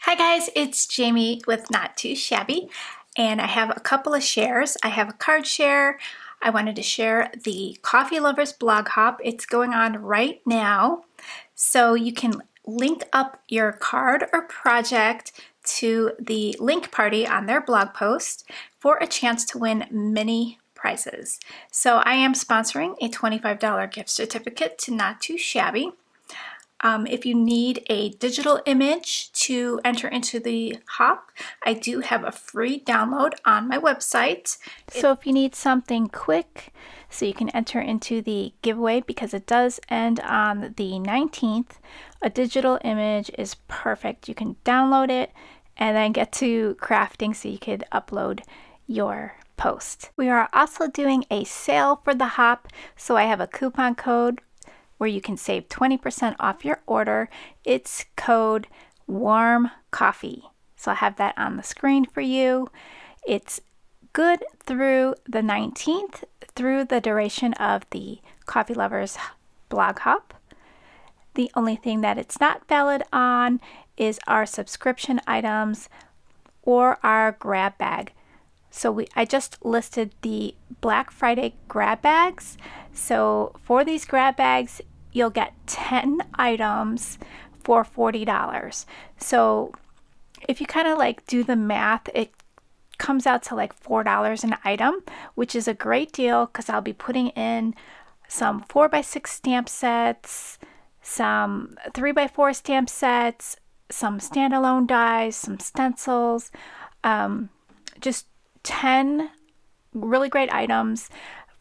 Hi guys, it's Jamie with Not Too Shabby, and I have a couple of shares. I have a card share. I wanted to share the Coffee Lovers blog hop. It's going on right now, so you can link up your card or project to the link party on their blog post for a chance to win many prizes. So I am sponsoring a $25 gift certificate to Not Too Shabby. If you need a digital image to enter into the hop, I do have a free download on my website. So if you need something quick so you can enter into the giveaway, because it does end on the 19th, a digital image is perfect. You can download it and then get to crafting so you could upload your post. We are also doing a sale for the hop, so I have a coupon code where you can save 20% off your order. It's code warm coffee. So I have that on the screen for you. It's good through the 19th, through the duration of the Coffee Lovers blog hop. The only thing that it's not valid on is our subscription items or our grab bag. So I just listed the Black Friday grab bags. So for these grab bags, you'll get 10 items for $40. So if you kind of like do the math, it comes out to like $4 an item, which is a great deal because I'll be putting in some 4x6 stamp sets, some 3x4 stamp sets, some standalone dies, some stencils, just 10 really great items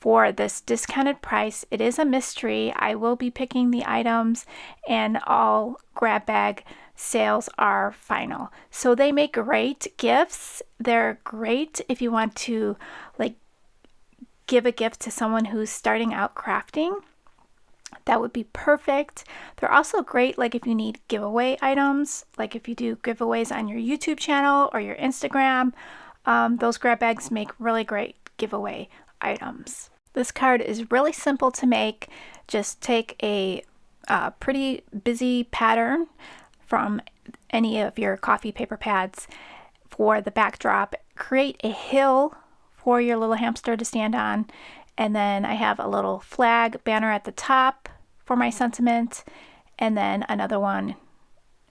for this discounted price. It is a mystery. I will be picking the items, and all grab bag sales are final. So they make great gifts. They're great if you want to like give a gift to someone who's starting out crafting. That would be perfect. They're also great like if you need giveaway items, like if you do giveaways on your YouTube channel or your Instagram. Those grab bags make really great giveaway items. This card is really simple to make. Just take a pretty busy pattern from any of your coffee paper pads for the backdrop. Create a hill for your little hamster to stand on, and then I have a little flag banner at the top for my sentiment, and then another one,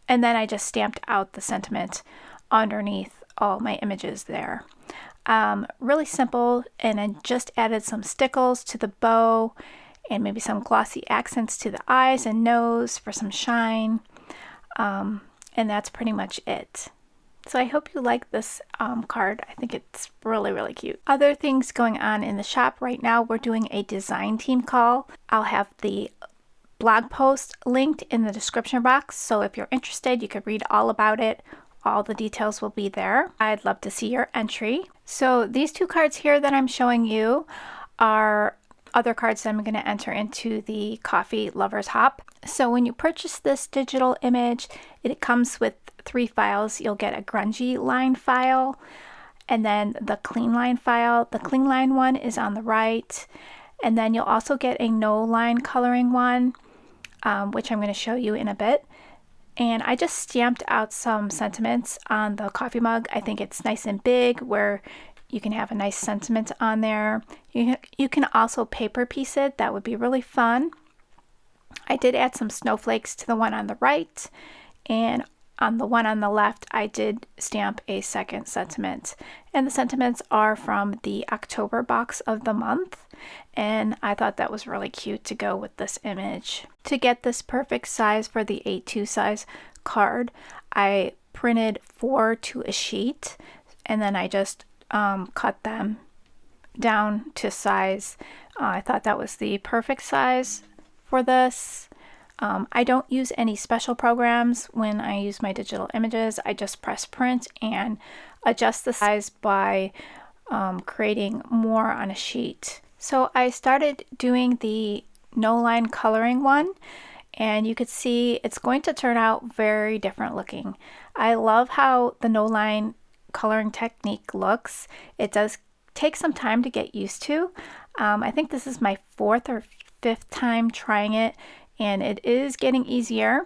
and then I just stamped out the sentiment underneath all my images there. Really simple, and I just added some stickles to the bow and maybe some glossy accents to the eyes and nose for some shine, and that's pretty much it. So I hope you like this card. I think it's really cute. Other things going on in the shop right now, we're doing a design team call. I'll have the blog post linked in the description box, so if you're interested you could read all about it. All the details will be there. I'd love to see your entry. So these two cards here that I'm showing you are other cards that I'm going to enter into the Coffee Lovers Hop. So when you purchase this digital image, it comes with 3 files. You'll get a grungy line file and then the clean line file. The clean line one is on the right, and then you'll also get a no line coloring one, which I'm going to show you in a bit. And I just stamped out some sentiments on the coffee mug. I think it's nice and big where you can have a nice sentiment on there. You can also paper piece it. That would be really fun. I did add some snowflakes to the one on the right, and on the one on the left I did stamp a second sentiment. And the sentiments are from the October box of the month, and I thought that was really cute to go with this image. To get this perfect size for the A2 size card, I printed 4 to a sheet, and then I just cut them down to size. I thought that was the perfect size for this. I don't use any special programs when I use my digital images. I just press print and adjust the size by creating more on a sheet. So I started doing the no line coloring one, and you could see it's going to turn out very different looking. I love how the no line coloring technique looks. It does take some time to get used to. I think this is my 4th or 5th time trying it, and it is getting easier.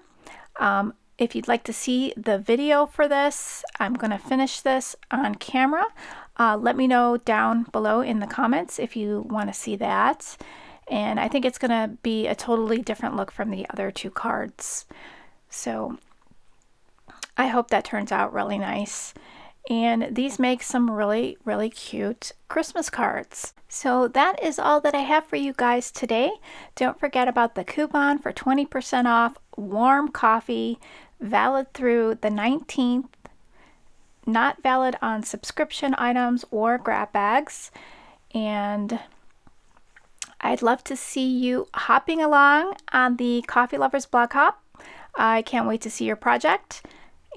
If you'd like to see the video for this, I'm going to finish this on camera. Let me know down below in the comments if you want to see that. And I think it's going to be a totally different look from the other two cards. So I hope that turns out really nice. And these make some really, really cute Christmas cards. So that is all that I have for you guys today. Don't forget about the coupon for 20% off warm coffee, valid through the 19th, not valid on subscription items or grab bags. And I'd love to see you hopping along on the Coffee Lovers blog hop. I can't wait to see your project.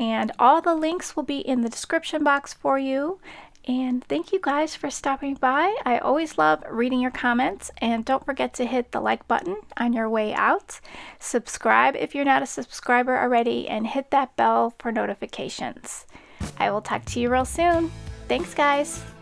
And all the links will be in the description box for you. And thank you guys for stopping by. I always love reading your comments. And don't forget to hit the like button on your way out. Subscribe if you're not a subscriber already. And hit that bell for notifications. I will talk to you real soon. Thanks, guys.